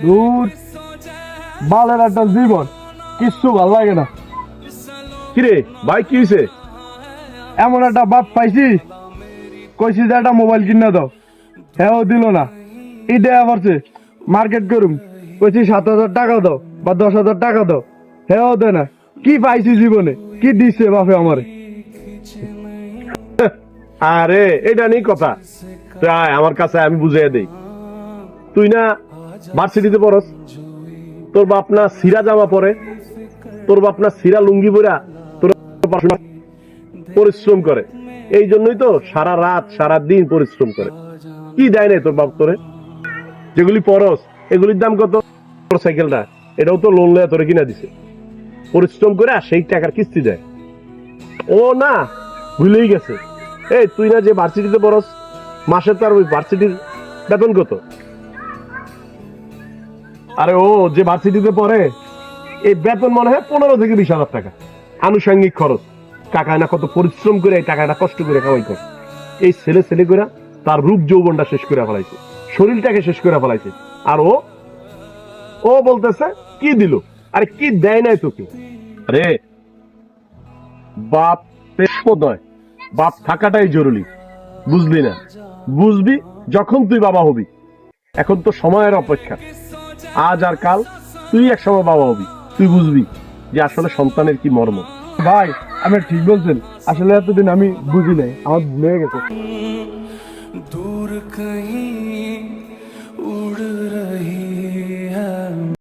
দূর বালের একটা জীবন, কিচ্ছু ভাল লাগে না। কিরে ভাই, কি হয়েছে? এমন একটা বাপ পাইছি, কইছি যে একটা মোবাইল কিনে দাও, হ্যাঁ দিল না। ঈদে আবারছে মার্কেট করুম, কইছি 7,000 টাকা দাও বা 10,000 টাকা দাও, হ্যাঁ দেয় না। কি পাইছি জীবনে, কি দিচ্ছে বাপে আমারে? আরে এটা নেই কথা, তুই আয় আমার কাছে, আমি বুঝিয়ে দেই। তুই না ভার্সিটিতে পড়স, তোর বাপ না সিরা জামা পরে, তোর বাপ না সিরা লুঙ্গি পরা তোর পড়াশোনা পরিশ্রম করে, এই জন্যই তো সারা রাত সারা দিন পরিশ্রম করে। কি দেয় না তোর বাপ তোরে? যেগুলি পরস এগুলির দাম কত? সাইকেলটা এটাও তো লোন লয়ে তোরে কিনা দিছে, পরিশ্রম করে আর সেই টাকার কিস্তি দেয়। ও না, ভুলেই গেছে। এই তুই না যে ভার্সিটিতে পড়স, মাসে তার ওই ভার্সিটির বেতন কত? আরে ও যে ভার্সিটিতে পড়ে, এই বেতন মনে হয় 15 থেকে 20,000 টাকা আনুষঙ্গিক খরচ। টাকা না কত পরিশ্রম করে এই টাকাটা কষ্ট করে কামাই করে, এই ছেলে ছেলে করে তার রূপ যৌবনটা শেষ করে ফেলাইছে, শরীরটাকে শেষ করে ফেলাইছে। আর ও ও বলতেছে কি দিল? আরে কি দেয় নাই তোকে? আরে বাপ পেশপদ নয়, বাপ থাকাটাই জরুরি, বুঝলি না? বুঝবি যখন তুই বাবা হবি। এখন তো সময়ের অপেক্ষা, আজ আর কাল তুই এক সময় বাবা হবি, তুই বুঝবি যে আসলে সন্তানের কি মর্ম। ভাই আপনি ঠিক বলছেন, আসলে এতদিন আমি বুঝি নাই, আমার ভুলে গেছে। दूर कहीं उड़ रही है।